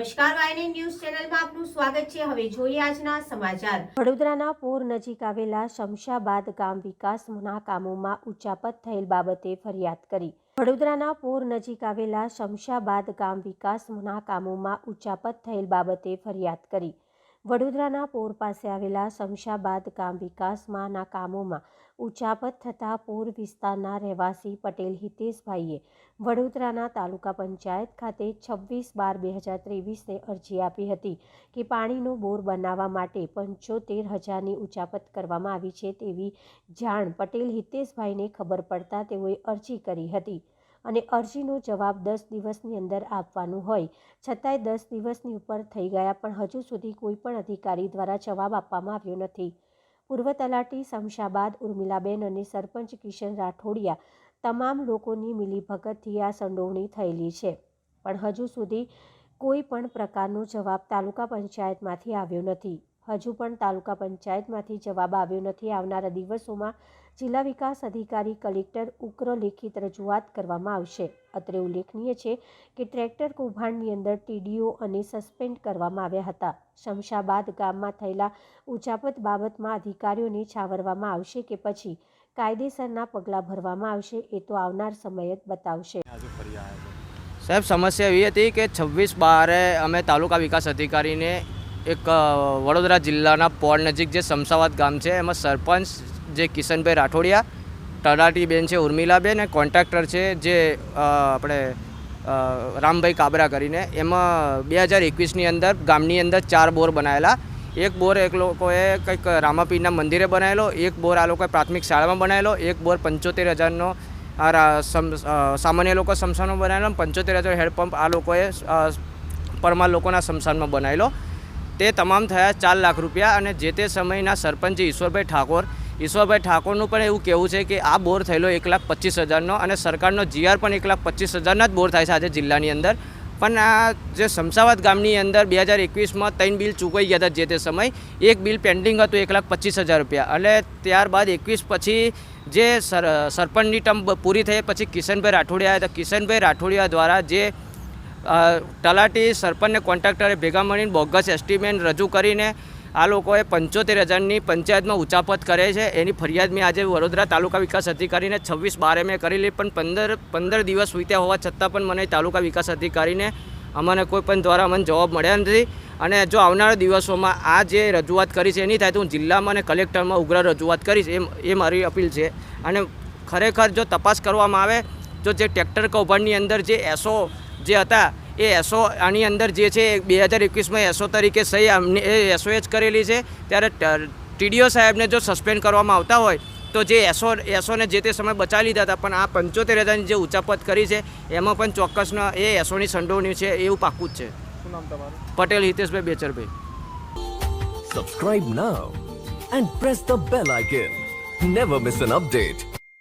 નમસ્કાર વાયને ન્યૂઝ ચેનલમાં આપનું સ્વાગત છે। હવે જોઈએ આજના સમાચાર। વડોદરાના પૂર નજીક આવેલા શમશાબાદ ગામ વિકાસના કામોમાં ઉચાપત થયેલ બાબતે ફરિયાદ કરી। વડોદરાના પૂર નજીક આવેલા શમશાબાદ ગામ વિકાસના કામોમાં ઉચાપત થયેલ બાબતે ફરિયાદ કરી। વડોદરાના પૂર પાસે આવેલા શમશાબાદ ગામ વિકાસમાંના કામોમાં ઉચાપત થતા પૂર વિસ્તારના રહેવાસી પટેલ હિતેશભાઈએ વડોદરાના તાલુકા પંચાયત ખાતે 26/12/2023ને અરજી આપી હતી કે પાણીનો બોર બનાવવા માટે 75,000ની ઉચાપત કરવામાં આવી છે તેવી જાણ પટેલ હિતેશભાઈને ખબર પડતા તેઓએ અરજી કરી હતી અને અરજીનો જવાબ 10 દિવસની અંદર આપવાનું હોય છતાંય 10 દિવસની ઉપર થઈ ગયા પણ હજુ સુધી કોઈ પણ અધિકારી દ્વારા જવાબ આપવામાં આવ્યો નથી। પૂર્વ તલાટી શમશાબાદ ઉર્મિલાબેન અને સરપંચ કિશન રાઠોડિયા તમામ લોકોની મિલીભગતથી આ સંડોવણી થયેલી છે પણ હજુ સુધી કોઈ પણ પ્રકારનો જવાબ તાલુકા પંચાયતમાંથી આવ્યો નથી। હજુ પણ તાલુકા પંચાયતમાંથી જવાબ આવ્યો નથી। આવનારા દિવસોમાં જિલ્લા વિકાસ અધિકારી કલેક્ટર ઉગ્ર લેખિત રજૂઆત કરવામાં આવશે। અત્રે ઉલ્લેખનીય છે કે ટ્રેક્ટર કૌભાંડની અંદર ટીડીઓ અને સસ્પેન્ડ કરવામાં આવ્યા હતા। શમશાબાદ ગામમાં થયેલા ઉચાપત બાબતમાં અધિકારીઓને છાવરવામાં આવશે કે પછી કાયદેસરના પગલાં ભરવામાં આવશે એ તો આવનાર સમય જ બતાવશે। સાહેબ, સમસ્યા એવી હતી કે 26/12 અમે તાલુકા વિકાસ અધિકારીને એક વડોદરા જિલ્લાના પોર નજીક જે શમશાબાદ ગામ છે એમાં સરપંચ જે કિશનભાઈ રાઠોડિયા, તલાટી બેન છે ઉર્મિલાબેન અને કોન્ટ્રાક્ટર છે જે આપણે રામભાઈ કાબરા કરીને એમાં 2021ની અંદર ગામની અંદર 4 બોર બનાવેલા। એક બોર એક લોકોએ કંઈક રામાપીરના મંદિરે બનાવેલો, એક બોર આ લોકોએ પ્રાથમિક શાળામાં બનાવેલો, એક બોર 75,000નો સામાન્ય લોકો સ્મશાનમાં બનાવેલો, 75,000 હેન્ડપંપ આ લોકોએ પરમાર લોકોના સ્મશાનમાં બનાવેલો। તે તમામ થયા 4 લાખ રૂપિયા। અને જે તે સમયના સરપંચ ઈશ્વરભાઈ ઠાકોરનું પણ એવું કહેવું છે કે આ બોર થયેલો 1,25,000નો અને સરકારનો GR પણ 1,25,000ના જ બોર થાય છે આજે જિલ્લાની અંદર। પણ આ જે શમશાબાદ ગામની અંદર 2021માં 3 બિલ ચૂકાઈ ગયા હતા। જે તે સમય એક બિલ પેન્ડિંગ હતું 1,25,000 રૂપિયા અને ત્યારબાદ 21 પછી જે સરપંચની ટર્મ પૂરી થઈ પછી કિશનભાઈ રાઠોડિયા આવ્યા। કિશનભાઈ રાઠોડિયા દ્વારા જે તલાટી સરપંચને કોન્ટ્રાક્ટરે ભેગા મળીને બોગસ એસ્ટિમેટ રજૂ કરીને આ લોકોએ 75,000ની પંચાયતમાં ઉચાપત કરે છે એની ફરિયાદ મેં આજે વડોદરા તાલુકા વિકાસ અધિકારીને 26/12 મેં કરેલી પણ 15 દિવસ વીત્યા હોવા છતાં પણ મને તાલુકા વિકાસ અધિકારીને અમને કોઈ પણ દ્વારા અમને જવાબ મળ્યા નથી। અને જો આવનારા દિવસોમાં આ જે રજૂઆત કરી છે એની થાય તો હું જિલ્લામાં અને કલેક્ટરમાં ઉગ્ર રજૂઆત કરીશ એ મારી અપીલ છે। અને ખરેખર જો તપાસ કરવામાં આવે જો જે ટ્રેક્ટર કૌભાંડની અંદર જે એસો જે હતા એ એસો આની અંદર જે છે 2021માં એસો તરીકે સહી એ એસોએ જ કરેલી છે। ત્યારે ટીડીઓ સાહેબને જો સસ્પેન્ડ કરવામાં આવતા હોય તો જે એસોને જે તે સમય બચાવી લીધા હતા પણ આ 75,000ની જે ઉચાપત કરી છે એમાં પણ ચોક્કસના એ એસોની સંડોવણી છે એવું પાક્કું જ છે। શું નામ તમારું? Patel Hiteshbhai Becharbhai. Subscribe now and press the bell icon. Never miss an update.